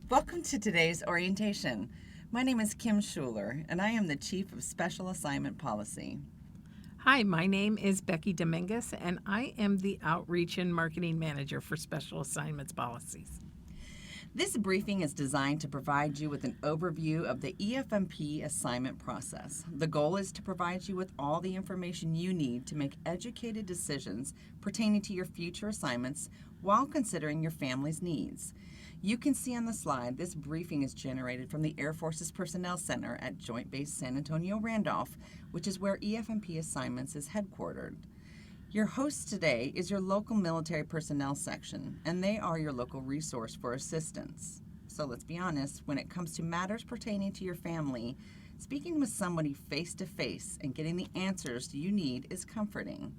Welcome to today's orientation. My name is Kim Schuler, and I am the Chief of Special Assignment Policy. Hi, my name is Becky Dominguez, and I am the Outreach and Marketing Manager for Special Assignments Policies. This briefing is designed to provide you with an overview of the EFMP assignment process. The goal is to provide you with all the information you need to make educated decisions pertaining to your future assignments while considering your family's needs. You can see on the slide this briefing is generated from the Air Force's Personnel Center at Joint Base San Antonio Randolph, which is where EFMP Assignments is headquartered. Your host today is your local military personnel section, and they are your local resource for assistance. So let's be honest, when it comes to matters pertaining to your family, speaking with somebody face-to-face and getting the answers you need is comforting.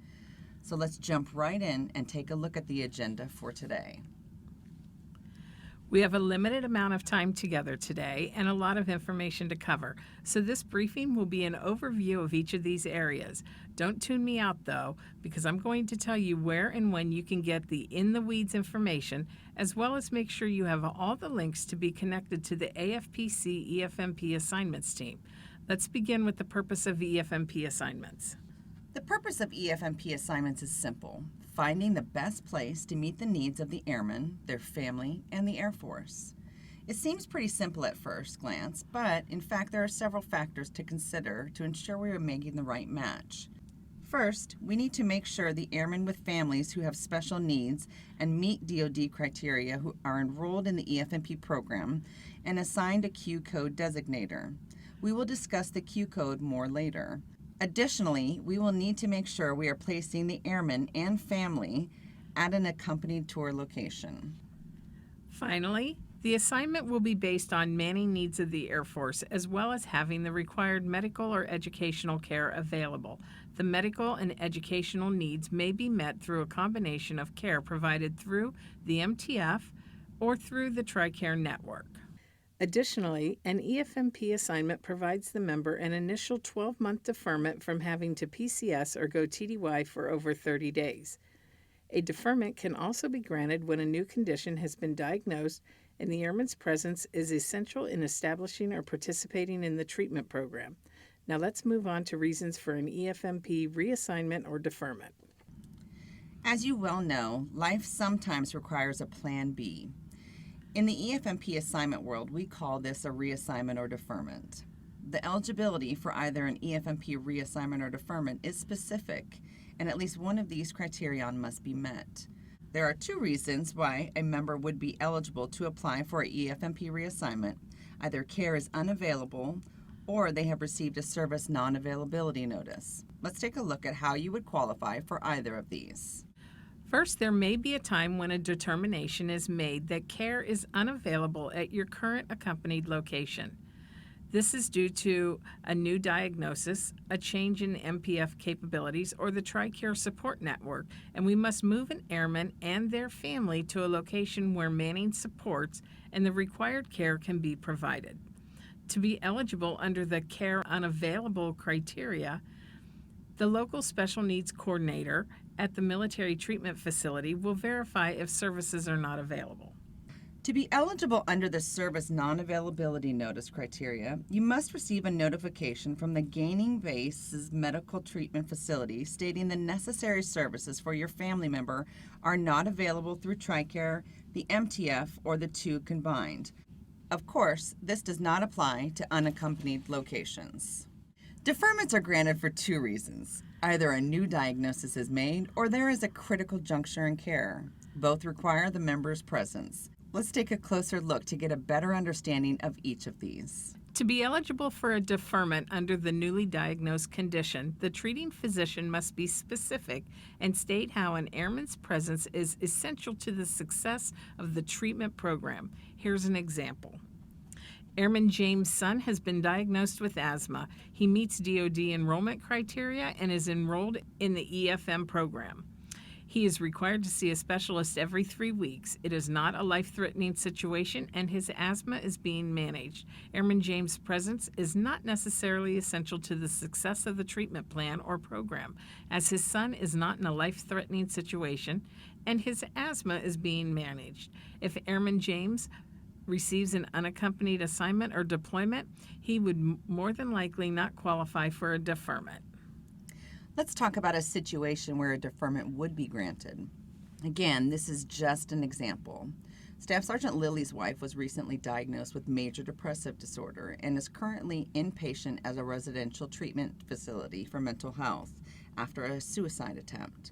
So let's jump right in and take a look at the agenda for today. We have a limited amount of time together today and a lot of information to cover, so this briefing will be an overview of each of these areas. Don't tune me out, though, because I'm going to tell you where and when you can get the in-the-weeds information, as well as make sure you have all the links to be connected to the AFPC EFMP Assignments team. Let's begin with the purpose of EFMP Assignments. The purpose of EFMP assignments is simple: finding the best place to meet the needs of the airmen, their family, and the Air Force. It seems pretty simple at first glance, but in fact there are several factors to consider to ensure we are making the right match. First, we need to make sure the airmen with families who have special needs and meet DoD criteria who are enrolled in the EFMP program and assigned a Q code designator. We will discuss the Q code more later. Additionally, we will need to make sure we are placing the airman and family at an accompanied tour location. Finally, the assignment will be based on manning needs of the Air Force, as well as having the required medical or educational care available. The medical and educational needs may be met through a combination of care provided through the MTF or through the TRICARE network. Additionally, an EFMP assignment provides the member an initial 12-month deferment from having to PCS or go TDY for over 30 days. A deferment can also be granted when a new condition has been diagnosed and the airman's presence is essential in establishing or participating in the treatment program. Now let's move on to reasons for an EFMP reassignment or deferment. As you well know, life sometimes requires a Plan B. In the EFMP assignment world, we call this a reassignment or deferment. The eligibility for either an EFMP reassignment or deferment is specific, and at least one of these criterion must be met. There are two reasons why a member would be eligible to apply for an EFMP reassignment. Either care is unavailable or they have received a service non-availability notice. Let's take a look at how you would qualify for either of these. First, there may be a time when a determination is made that care is unavailable at your current accompanied location. This is due to a new diagnosis, a change in MPF capabilities, or the TRICARE support network, and we must move an airman and their family to a location where manning supports and the required care can be provided. To be eligible under the care unavailable criteria, the local special needs coordinator at the military treatment facility will verify if services are not available. To be eligible under the service non-availability notice criteria, you must receive a notification from the gaining base's medical treatment facility stating the necessary services for your family member are not available through TRICARE, the MTF, or the two combined. Of course, this does not apply to unaccompanied locations. Deferments are granted for two reasons. Either a new diagnosis is made or there is a critical juncture in care. Both require the member's presence. Let's take a closer look to get a better understanding of each of these. To be eligible for a deferment under the newly diagnosed condition, the treating physician must be specific and state how an airman's presence is essential to the success of the treatment program. Here's an example. Airman James' son has been diagnosed with asthma. He meets DoD enrollment criteria and is enrolled in the EFM program. He is required to see a specialist every 3 weeks. It is not a life-threatening situation, and his asthma is being managed. Airman James' presence is not necessarily essential to the success of the treatment plan or program, as his son is not in a life-threatening situation, and his asthma is being managed. If Airman James receives an unaccompanied assignment or deployment, he would more than likely not qualify for a deferment. Let's talk about a situation where a deferment would be granted. Again, this is just an example. Staff Sergeant Lily's wife was recently diagnosed with major depressive disorder and is currently inpatient at a residential treatment facility for mental health after a suicide attempt.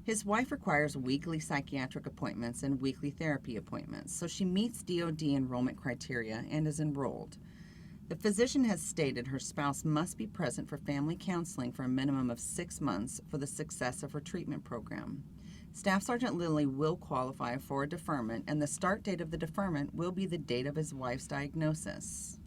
His wife requires weekly psychiatric appointments and weekly therapy appointments, so she meets DoD enrollment criteria and is enrolled. The physician has stated her spouse must be present for family counseling for a minimum of 6 months for the success of her treatment program. Staff Sergeant Lilly will qualify for a deferment, and the start date of the deferment will be the date of his wife's diagnosis.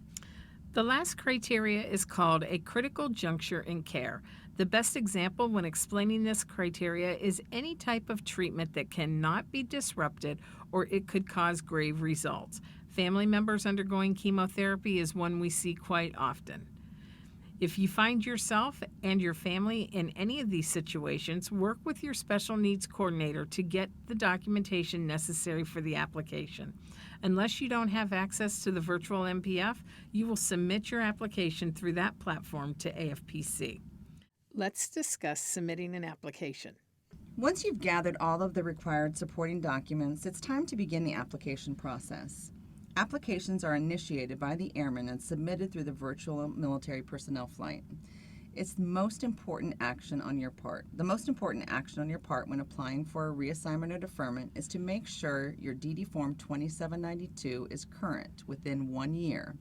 The last criteria is called a critical juncture in care. The best example when explaining this criteria is any type of treatment that cannot be disrupted or it could cause grave results. Family members undergoing chemotherapy is one we see quite often. If you find yourself and your family in any of these situations, work with your special needs coordinator to get the documentation necessary for the application. Unless you don't have access to the virtual MPF, you will submit your application through that platform to AFPC. Let's discuss submitting an application. Once you've gathered all of the required supporting documents, it's time to begin the application process. Applications are initiated by the airman and submitted through the virtual military personnel flight. It's the most important action on your part. The most important action on your part when applying for a reassignment or deferment is to make sure your DD Form 2792 is current within 1 year,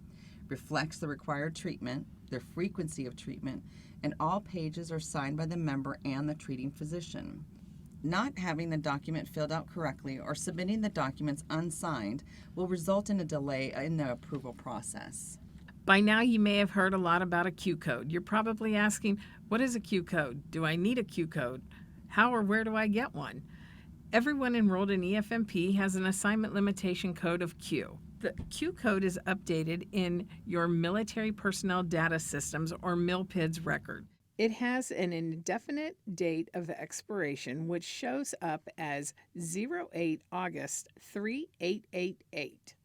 reflects the required treatment, their frequency of treatment, and all pages are signed by the member and the treating physician. Not having the document filled out correctly or submitting the documents unsigned will result in a delay in the approval process. By now, you may have heard a lot about a Q code. You're probably asking, what is a Q code? Do I need a Q code? How or where do I get one? Everyone enrolled in EFMP has an assignment limitation code of Q. The Q code is updated in your Military Personnel Data Systems or MILPIDS record. It has an indefinite date of expiration, which shows up as 08 August 3888.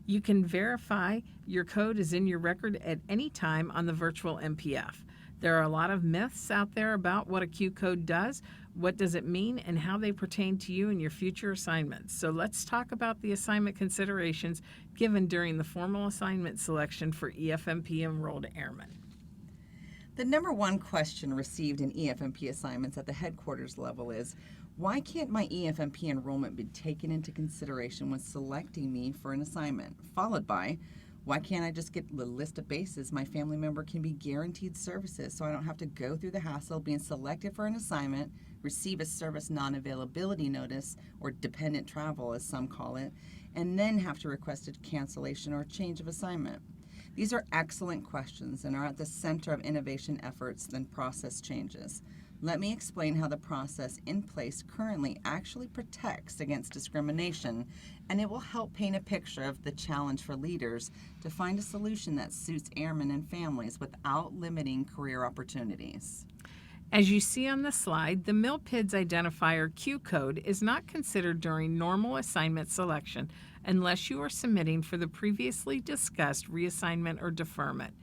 You can verify your code is in your record at any time on the virtual MPF. There are a lot of myths out there about what a Q code does, what does it mean, and how they pertain to you and your future assignments. So let's talk about the assignment considerations given during the formal assignment selection for EFMP enrolled airmen. The number one question received in EFMP assignments at the headquarters level is, why can't my EFMP enrollment be taken into consideration when selecting me for an assignment? Followed by, why can't I just get the list of bases my family member can be guaranteed services so I don't have to go through the hassle of being selected for an assignment, receive a service non-availability notice, or dependent travel as some call it, and then have to request a cancellation or change of assignment? These are excellent questions and are at the center of innovation efforts than process changes. Let me explain how the process in place currently actually protects against discrimination, and it will help paint a picture of the challenge for leaders to find a solution that suits airmen and families without limiting career opportunities. As you see on the slide, the MILPIDS identifier Q code is not considered during normal assignment selection unless you are submitting for the previously discussed reassignment or deferment.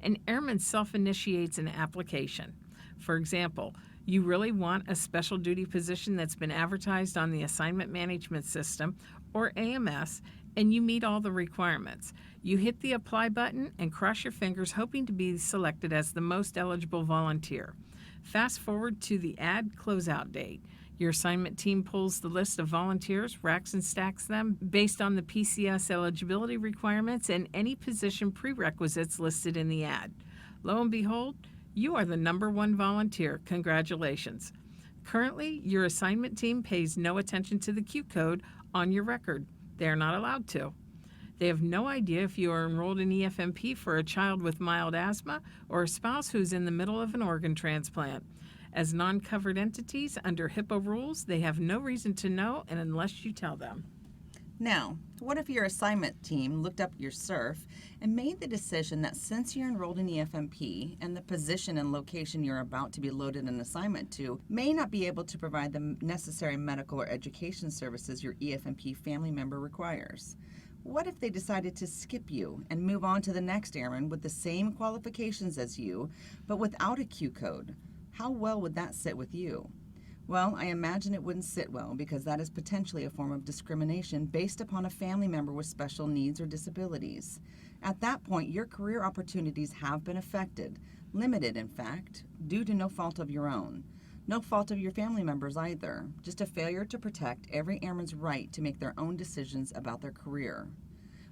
An airman self-initiates an application. For example, you really want a special duty position that's been advertised on the Assignment Management System, or AMS, and you meet all the requirements. You hit the apply button and cross your fingers hoping to be selected as the most eligible volunteer. Fast forward to the ad closeout date. Your assignment team pulls the list of volunteers, racks and stacks them based on the PCS eligibility requirements and any position prerequisites listed in the ad. Lo and behold, you are the number one volunteer. Congratulations. Currently, your assignment team pays no attention to the Q code on your record. They are not allowed to. They have no idea if you are enrolled in EFMP for a child with mild asthma or a spouse who's in the middle of an organ transplant. As non-covered entities under HIPAA rules, they have no reason to know, and unless you tell them. Now, what if your assignment team looked up your CERF and made the decision that since you're enrolled in EFMP and the position and location you're about to be loaded an assignment to may not be able to provide the necessary medical or education services your EFMP family member requires? What if they decided to skip you and move on to the next airman with the same qualifications as you, but without a Q code? How well would that sit with you? Well, I imagine it wouldn't sit well because that is potentially a form of discrimination based upon a family member with special needs or disabilities. At that point, your career opportunities have been affected, limited in fact, due to no fault of your own. No fault of your family members either, just a failure to protect every airman's right to make their own decisions about their career.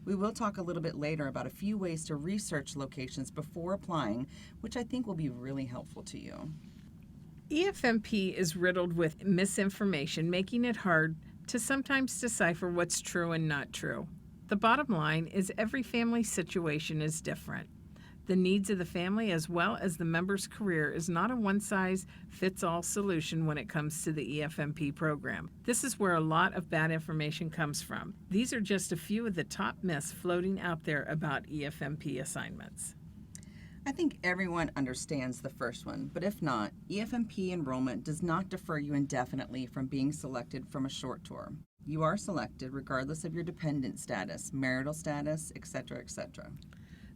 We will talk a little bit later about a few ways to research locations before applying, which I think will be really helpful to you. EFMP is riddled with misinformation, making it hard to sometimes decipher what's true and not true. The bottom line is every family situation is different. The needs of the family as well as the member's career is not a one-size-fits-all solution when it comes to the EFMP program. This is where a lot of bad information comes from. These are just a few of the top myths floating out there about EFMP assignments. I think everyone understands the first one, but if not, EFMP enrollment does not defer you indefinitely from being selected from a short tour. You are selected regardless of your dependent status, marital status, etc., etc.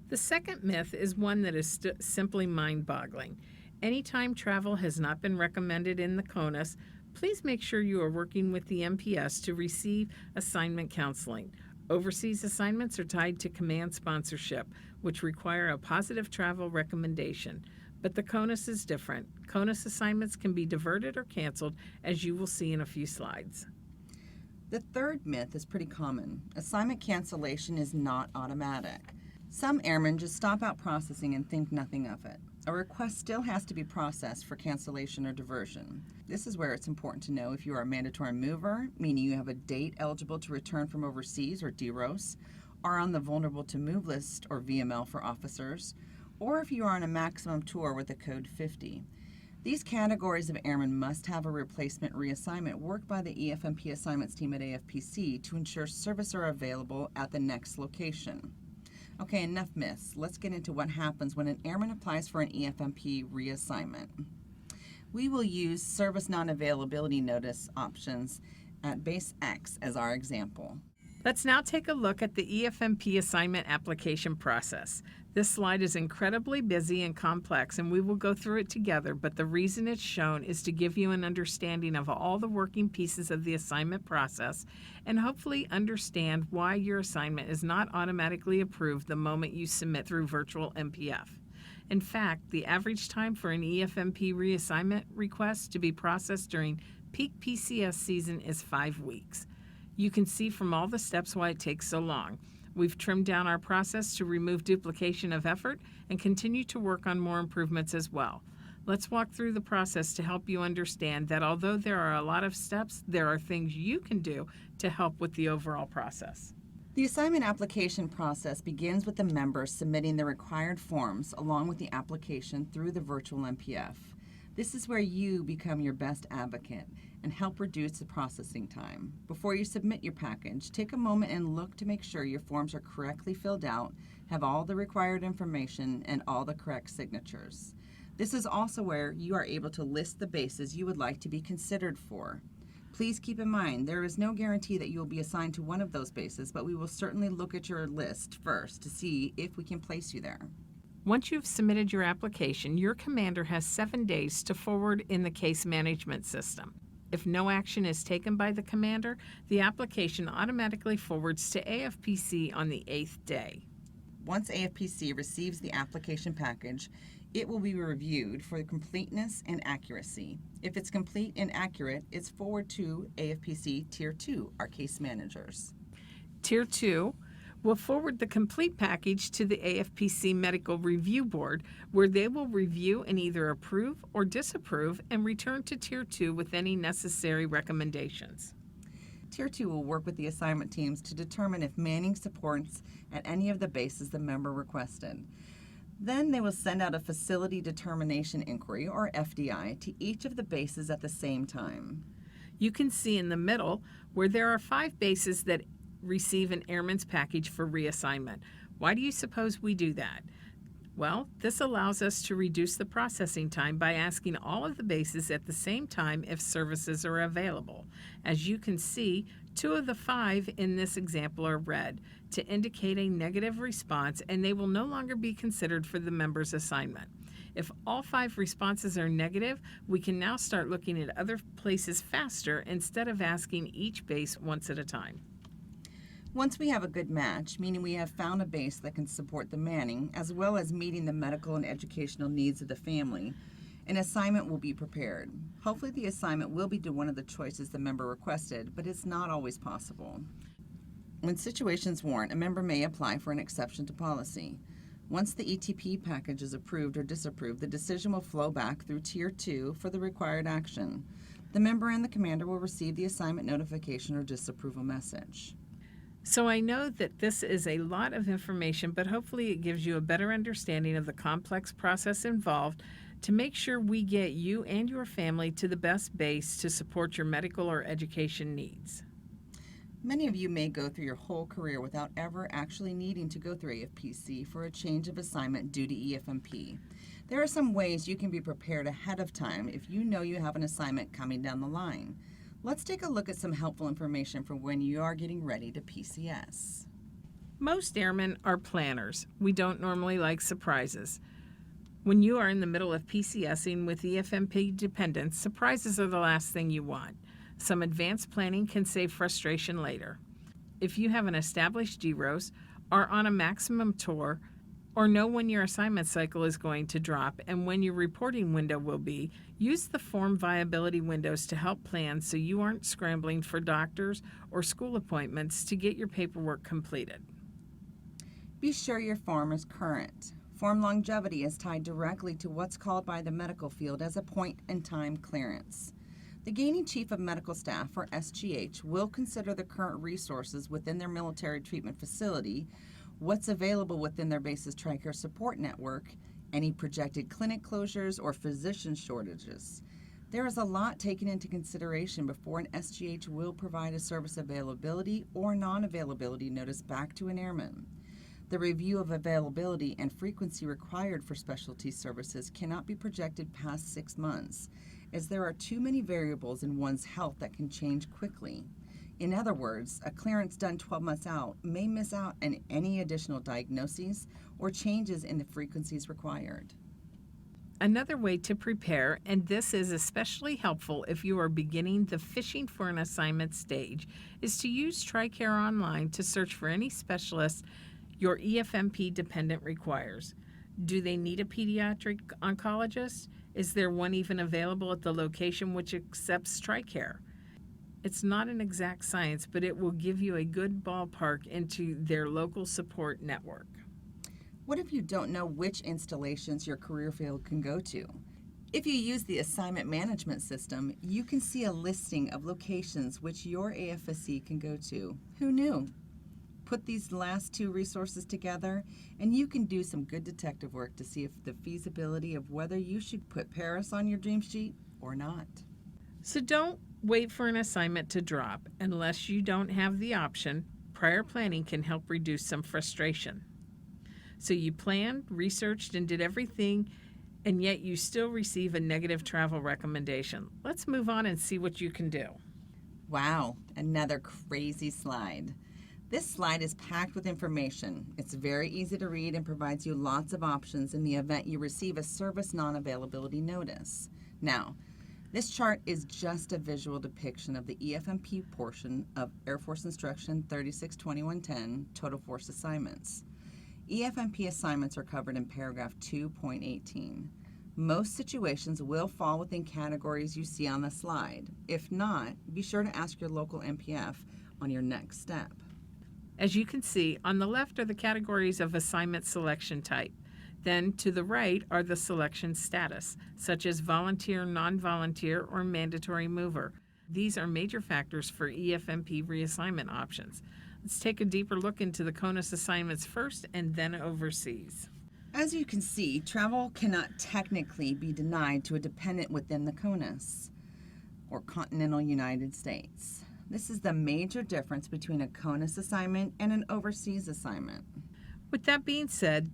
The second myth is one that is simply mind-boggling. Anytime travel has not been recommended in the CONUS, please make sure you are working with the MPS to receive assignment counseling. Overseas assignments are tied to command sponsorship, which require a positive travel recommendation. But the CONUS is different. CONUS assignments can be diverted or canceled, as you will see in a few slides. The third myth is pretty common. Assignment cancellation is not automatic. Some airmen just stop out processing and think nothing of it. A request still has to be processed for cancellation or diversion. This is where it's important to know if you are a mandatory mover, meaning you have a date eligible to return from overseas or DEROS, are on the vulnerable to move list or VML for officers, or if you are on a maximum tour with a code 50. These categories of airmen must have a replacement reassignment worked by the EFMP Assignments team at AFPC to ensure service are available at the next location. Okay, enough myths. Let's get into what happens when an airman applies for an EFMP reassignment. We will use service non-availability notice options at base X as our example. Let's now take a look at the EFMP assignment application process. This slide is incredibly busy and complex, and we will go through it together, but the reason it's shown is to give you an understanding of all the working pieces of the assignment process and hopefully understand why your assignment is not automatically approved the moment you submit through virtual MPF. In fact, the average time for an EFMP reassignment request to be processed during peak PCS season is 5 weeks. You can see from all the steps why it takes so long. We've trimmed down our process to remove duplication of effort and continue to work on more improvements as well. Let's walk through the process to help you understand that although there are a lot of steps, there are things you can do to help with the overall process. The assignment application process begins with the member submitting the required forms along with the application through the virtual MPF. This is where you become your best advocate and help reduce the processing time. Before you submit your package, take a moment and look to make sure your forms are correctly filled out, have all the required information, and all the correct signatures. This is also where you are able to list the bases you would like to be considered for. Please keep in mind, there is no guarantee that you will be assigned to one of those bases, but we will certainly look at your list first to see if we can place you there. Once you've submitted your application, your commander has 7 days to forward in the case management system. If no action is taken by the commander, the application automatically forwards to AFPC on the 8th day. Once AFPC receives the application package, it will be reviewed for completeness and accuracy. If it's complete and accurate, it's forwarded to AFPC Tier 2, our case managers. Tier 2 will forward the complete package to the AFPC Medical Review Board, where they will review and either approve or disapprove and return to Tier 2 with any necessary recommendations. Tier 2 will work with the assignment teams to determine if manning supports at any of the bases the member requested. Then they will send out a Facility Determination Inquiry, or FDI, to each of the bases at the same time. You can see in the middle where there are 5 bases that receive an airman's package for reassignment. Why do you suppose we do that? Well, this allows us to reduce the processing time by asking all of the bases at the same time if services are available. As you can see, 2 of the 5 in this example are red to indicate a negative response, and they will no longer be considered for the member's assignment. If all 5 responses are negative, we can now start looking at other places faster instead of asking each base once at a time. Once we have a good match, meaning we have found a base that can support the manning, as well as meeting the medical and educational needs of the family, an assignment will be prepared. Hopefully the assignment will be to one of the choices the member requested, but it's not always possible. When situations warrant, a member may apply for an exception to policy. Once the ETP package is approved or disapproved, the decision will flow back through Tier 2 for the required action. The member and the commander will receive the assignment notification or disapproval message. So I know that this is a lot of information, but hopefully it gives you a better understanding of the complex process involved to make sure we get you and your family to the best base to support your medical or education needs. Many of you may go through your whole career without ever actually needing to go through AFPC for a change of assignment due to EFMP. There are some ways you can be prepared ahead of time if you know you have an assignment coming down the line. Let's take a look at some helpful information for when you are getting ready to PCS. Most airmen are planners. We don't normally like surprises. When you are in the middle of PCSing with EFMP dependents, surprises are the last thing you want. Some advanced planning can save frustration later. If you have an established DROS, are on a maximum tour, or know when your assignment cycle is going to drop and when your reporting window will be, use the form viability windows to help plan so you aren't scrambling for doctors or school appointments to get your paperwork completed. Be sure your form is current. Form longevity is tied directly to what's called by the medical field as a point-in-time clearance. The Gaining Chief of Medical Staff, or SGH, will consider the current resources within their military treatment facility, what's available within their base's TRICARE support network, any projected clinic closures or physician shortages. There is a lot taken into consideration before an SGH will provide a service availability or non-availability notice back to an airman. The review of availability and frequency required for specialty services cannot be projected past 6 months, as there are too many variables in one's health that can change quickly. In other words, a clearance done 12 months out may miss out on any additional diagnoses or changes in the frequencies required. Another way to prepare, and this is especially helpful if you are beginning the fishing for an assignment stage, is to use TRICARE Online to search for any specialist your EFMP dependent requires. Do they need a pediatric oncologist? Is there one even available at the location which accepts TRICARE? It's not an exact science, but it will give you a good ballpark into their local support network. What if you don't know which installations your career field can go to? If you use the assignment management system, you can see a listing of locations which your AFPC can go to. Who knew? Put these last 2 resources together, and you can do some good detective work to see if the feasibility of whether you should put Paris on your dream sheet or not. So don't wait for an assignment to drop. Unless you don't have the option, prior planning can help reduce some frustration. So you planned, researched, and did everything, and yet you still receive a negative travel recommendation. Let's move on and see what you can do. Wow, another crazy slide. This slide is packed with information. It's very easy to read and provides you lots of options in the event you receive a service non-availability notice. Now, this chart is just a visual depiction of the EFMP portion of Air Force Instruction 362110, Total Force Assignments. EFMP assignments are covered in paragraph 2.18. Most situations will fall within categories you see on the slide. If not, be sure to ask your local MPF on your next step. As you can see, on the left are the categories of assignment selection type. Then to the right are the selection status, such as volunteer, non-volunteer, or mandatory mover. These are major factors for EFMP reassignment options. Let's take a deeper look into the CONUS assignments first and then overseas. As you can see, travel cannot technically be denied to a dependent within the CONUS, or continental United States. This is the major difference between a CONUS assignment and an overseas assignment. With that being said,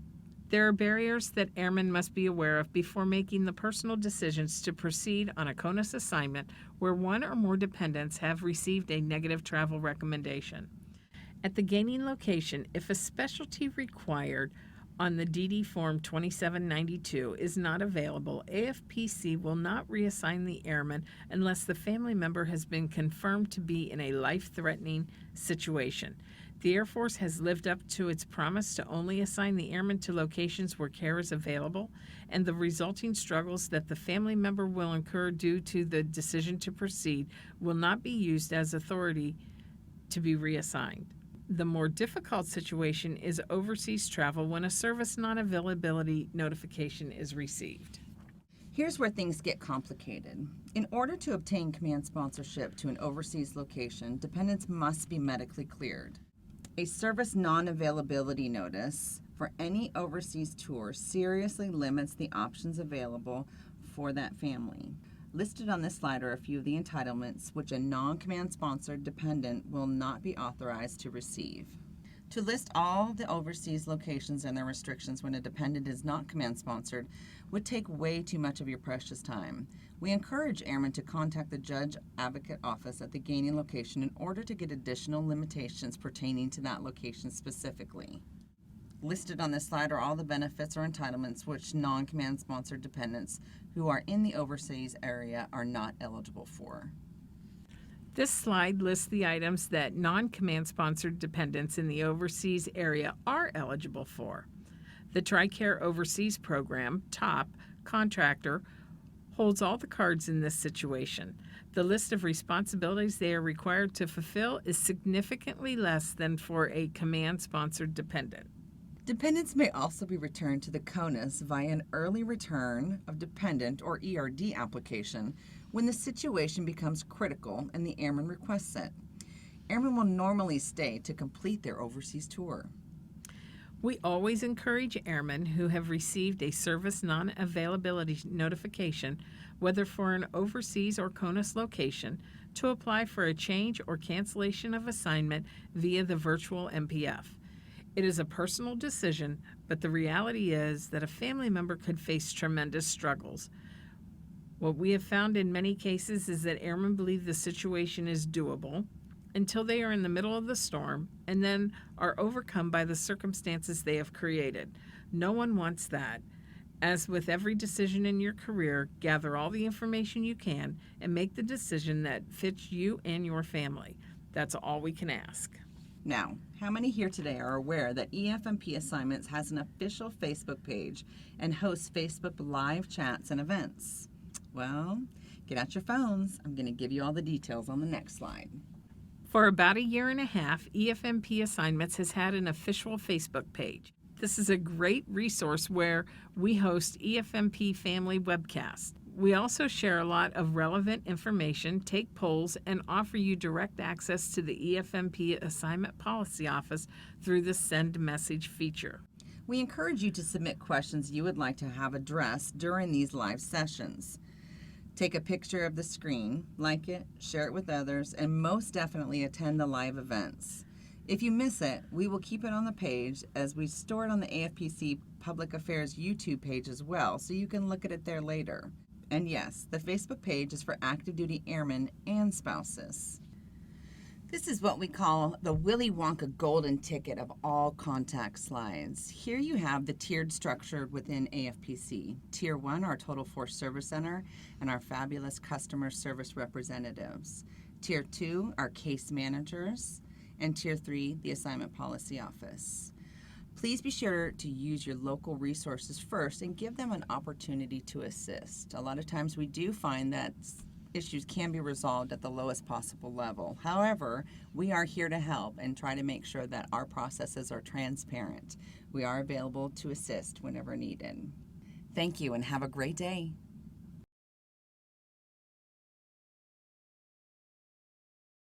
There are barriers that airmen must be aware of before making the personal decisions to proceed on a CONUS assignment where one or more dependents have received a negative travel recommendation. At the gaining location, if a specialty required on the DD Form 2792 is not available, AFPC will not reassign the airman unless the family member has been confirmed to be in a life-threatening situation. The Air Force has lived up to its promise to only assign the airman to locations where care is available, and the resulting struggles that the family member will incur due to the decision to proceed will not be used as authority to be reassigned. The more difficult situation is overseas travel when a service non-availability notification is received. Here's where things get complicated. In order to obtain command sponsorship to an overseas location, dependents must be medically cleared. A service non-availability notice for any overseas tour seriously limits the options available for that family. Listed on this slide are a few of the entitlements which a non-command sponsored dependent will not be authorized to receive. To list all the overseas locations and their restrictions when a dependent is not command sponsored would take way too much of your precious time. We encourage airmen to contact the Judge Advocate Office at the gaining location in order to get additional limitations pertaining to that location specifically. Listed on this slide are all the benefits or entitlements which non-command sponsored dependents who are in the overseas area are not eligible for. This slide lists the items that non-command sponsored dependents in the overseas area are eligible for. The TRICARE Overseas Program, TOP, contractor, holds all the cards in this situation. The list of responsibilities they are required to fulfill is significantly less than for a command-sponsored dependent. Dependents may also be returned to the CONUS via an early return of dependent or ERD application when the situation becomes critical and the airman requests it. Airmen will normally stay to complete their overseas tour. We always encourage airmen who have received a service non-availability notification, whether for an overseas or CONUS location, to apply for a change or cancellation of assignment via the virtual MPF. It is a personal decision, but the reality is that a family member could face tremendous struggles. What we have found in many cases is that airmen believe the situation is doable until they are in the middle of the storm and then are overcome by the circumstances they have created. No one wants that. As with every decision in your career, gather all the information you can and make the decision that fits you and your family. That's all we can ask. Now, how many here today are aware that EFMP Assignments has an official Facebook page and hosts Facebook live chats and events? Well, get out your phones. I'm going to give you all the details on the next slide. For about a year and a half, EFMP Assignments has had an official Facebook page. This is a great resource where we host EFMP family webcasts. We also share a lot of relevant information, take polls, and offer you direct access to the EFMP Assignment Policy Office through the Send Message feature. We encourage you to submit questions you would like to have addressed during these live sessions. Take a picture of the screen, like it, share it with others, and most definitely attend the live events. If you miss it, we will keep it on the page as we store it on the AFPC Public Affairs YouTube page as well, so you can look at it there later. And yes, the Facebook page is for active duty airmen and spouses. This is what we call the Willy Wonka golden ticket of all contact slides. Here you have the tiered structure within AFPC. Tier 1, our Total Force Service Center, and our fabulous customer service representatives. Tier 2, our case managers, and Tier 3, the Assignment Policy Office. Please be sure to use your local resources first and give them an opportunity to assist. A lot of times we do find that issues can be resolved at the lowest possible level. However, we are here to help and try to make sure that our processes are transparent. We are available to assist whenever needed. Thank you and have a great day.